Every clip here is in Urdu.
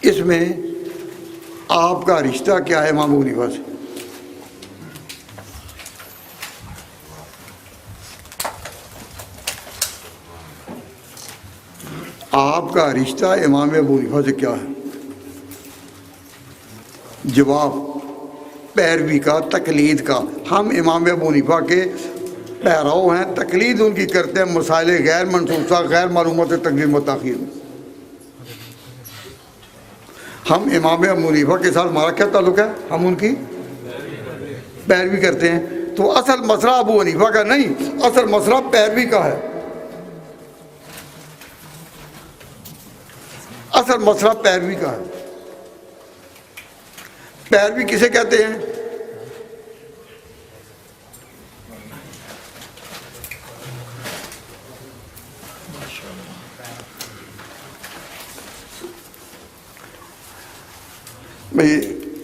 اس میں آپ کا رشتہ کیا ہے امام ابو حنیفہ سے؟ آپ کا رشتہ امام ابو حنیفہ سے کیا ہے؟ جواب پیروی کا، تقلید کا۔ ہم امام ابو حنیفہ کے پیرو ہیں، تقلید ان کی کرتے ہیں مسائل غیر منصوصہ، غیر معلومات تقدیم و تاخیر میں۔ ہم امام ابو حنیفہ کے ساتھ ہمارا کیا تعلق ہے؟ ہم ان کی پیروی کرتے ہیں۔ تو اصل مسئلہ ابو حنیفہ کا نہیں، اصل مسئلہ پیروی کا ہے۔ اصل مسئلہ پیروی کا ہے۔ پیروی کسے کہتے ہیں؟ بھئی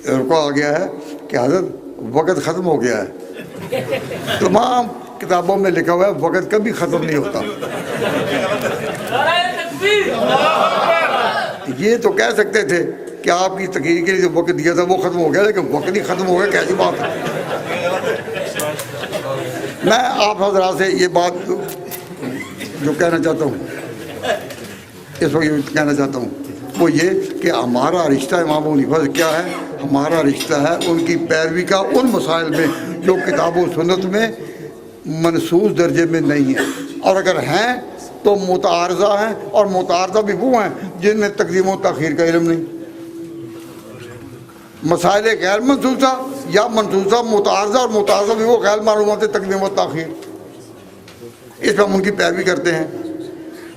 رکو آ گیا ہے کہ حضرت وقت ختم ہو گیا ہے۔ تمام کتابوں میں لکھا ہوا ہے وقت کبھی ختم نہیں ہوتا۔ یہ تو کہہ سکتے تھے کہ آپ کی تقریر کے لیے جو وقت دیا تھا وہ ختم ہو گیا، لیکن وقت نہیں ختم ہو گیا، کیسی بات ہے؟ میں آپ حضرات سے یہ بات جو کہنا چاہتا ہوں، اس وقت یہ کہنا چاہتا ہوں وہ یہ کہ ہمارا رشتہ امام ابو حنیفہ سے کیا ہے؟ ہمارا رشتہ ہے ان کی پیروی کا ان مسائل میں جو کتاب و سنت میں منصوص درجے میں نہیں ہے، اور اگر ہیں تو متعارضہ ہیں، اور متعارضہ بھی وہ ہیں جن میں تقدیم و تاخیر کا علم نہیں۔ مسائل غیر منصوصہ یا منصوصہ متعارضہ، اور متعارضہ بھی وہ غیر معلومات تقدیم و تاخیر، اس میں ہم ان کی پیروی کرتے ہیں۔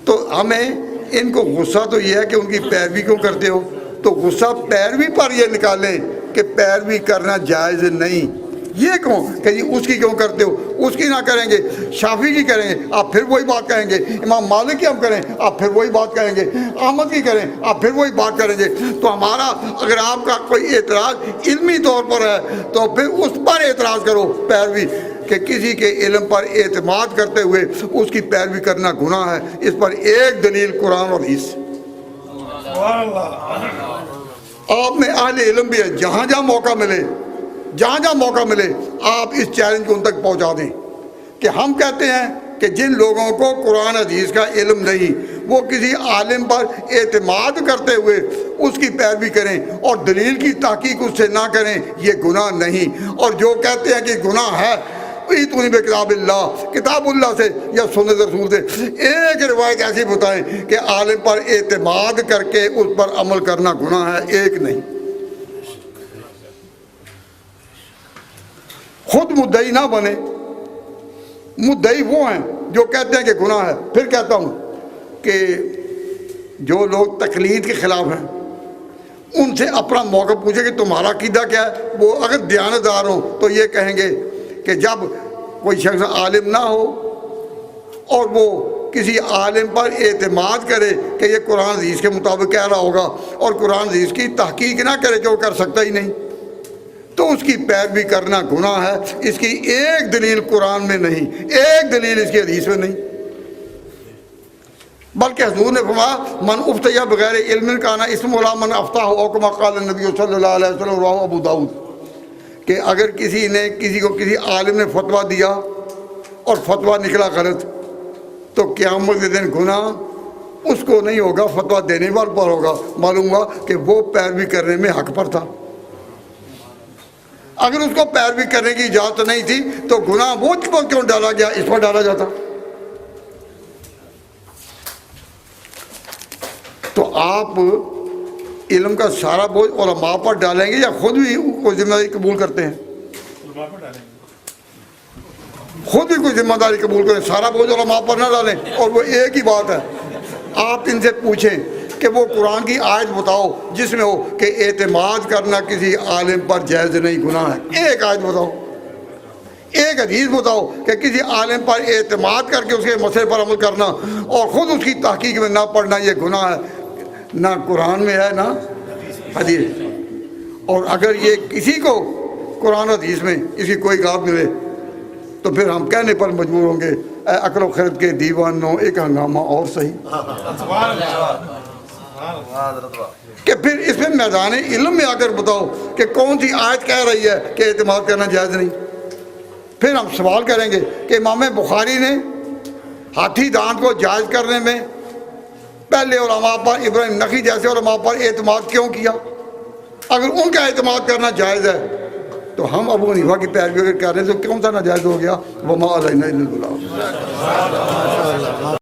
تو ہمیں ان کو غصہ تو یہ ہے کہ ان کی پیروی کیوں کرتے ہو، تو غصہ پیروی پر یہ نکالیں کہ پیروی کرنا جائز نہیں۔ یہ کیوں کہ جی اس کی کیوں کرتے ہو؟ اس کی نہ کریں گے، شافعی کی کریں گے آپ پھر وہی بات کہیں گے، امام مالک کی ہم کریں آپ پھر وہی بات کہیں گے، احمد کی کریں آپ پھر وہی بات کریں گے۔ تو ہمارا اگر آپ کا کوئی اعتراض علمی طور پر ہے تو پھر اس پر اعتراض کرو، پیروی کہ کسی کے علم پر اعتماد کرتے ہوئے اس کی پیروی کرنا گناہ ہے۔ اس پر ایک دلیل قرآن اور حدیث۔ آپ میں اہل علم بھی ہے، جہاں جہاں موقع ملے، جہاں جہاں موقع ملے آپ اس چیلنج کو ان تک پہنچا دیں کہ ہم کہتے ہیں کہ جن لوگوں کو قرآن حدیث کا علم نہیں وہ کسی عالم پر اعتماد کرتے ہوئے اس کی پیروی کریں اور دلیل کی تحقیق اس سے نہ کریں، یہ گناہ نہیں۔ اور جو کہتے ہیں کہ گناہ ہے ایتونی بے کتاب اللہ، کتاب اللہ سے یا سنت رسول سے ایک روایت ایسی بتائیں کہ عالم پر اعتماد کر کے اس پر عمل کرنا گناہ ہے، ایک نہیں۔ خود مدعی نہ بنے، مدعی وہ ہیں جو کہتے ہیں کہ گناہ ہے۔ پھر کہتا ہوں کہ جو لوگ تقلید کے خلاف ہیں ان سے اپنا موقع پوچھے کہ تمہارا عقیدہ کیا ہے۔ وہ اگر دیانتدار ہوں تو یہ کہیں گے کہ جب کوئی شخص عالم نہ ہو اور وہ کسی عالم پر اعتماد کرے کہ یہ قرآن حدیث کے مطابق کہہ رہا ہوگا اور قرآن حدیث کی تحقیق نہ کرے کہ وہ کر سکتا ہی نہیں، تو اس کی پیروی کرنا گناہ ہے۔ اس کی ایک دلیل قرآن میں نہیں، ایک دلیل اس کی حدیث میں نہیں، بلکہ حضور نے فرمایا من افتیا بغیر علم کانا اسم ولا من افتاہ او کما قال النبی صلی اللہ علیہ وسلم رواه ابو داؤد، کہ اگر کسی نے کسی کو کسی عالم نے فتویٰ دیا اور فتویٰ نکلا غلط تو قیامت کے دن گناہ اس کو نہیں ہوگا، فتویٰ دینے والے پر ہوگا۔ معلوم ہوا کہ وہ پیروی کرنے میں حق پر تھا۔ اگر اس کو پیروی کرنے کی اجازت نہیں تھی تو گناہ وہ پر کیوں ڈالا گیا، اس پر ڈالا جاتا۔ تو آپ علم کا سارا بوجھ علماء پر ڈالیں گے یا خود بھی کوئی ذمہ داری قبول کرتے ہیں؟ خود بھی کوئی ذمہ داری قبول کریں، سارا بوجھ علماء پر نہ ڈالیں۔ اور وہ ایک ہی بات ہے، آپ ان سے پوچھیں کہ وہ قرآن کی آیت بتاؤ جس میں ہو کہ اعتماد کرنا کسی عالم پر جائز نہیں، گناہ ہے۔ ایک آیت بتاؤ، ایک حدیث بتاؤ کہ کسی عالم پر اعتماد کر کے اس کے مسئلے پر عمل کرنا اور خود اس کی تحقیق میں نہ پڑھنا یہ گناہ ہے۔ نہ قرآن میں ہے نہ حدیث۔ اور اگر یہ کسی کو قرآن حدیث میں اس کی کوئی گاب ملے تو پھر ہم کہنے پر مجبور ہوں گے اے عقل و خرد کے دیوانوں ایک ہنگامہ اور صحیح۔ کہ پھر اس میں میدان علم میں آ کر بتاؤ کہ کون سی آیت کہہ رہی ہے کہ اعتماد کرنا جائز نہیں. پھر ہم سوال کریں گے کہ امام بخاری نے ہاتھی دانت کو جائز کرنے میں پہلے علماء پر ابراہیم نخعی جیسے علماء پر اعتماد کیوں کیا؟ اگر ان کا اعتماد کرنا جائز ہے تو ہم ابو حنیفہ کی پیروی اگر کر رہے ہیں تو کون سا ناجائز ہو گیا؟ وما علینا الا البلاغ.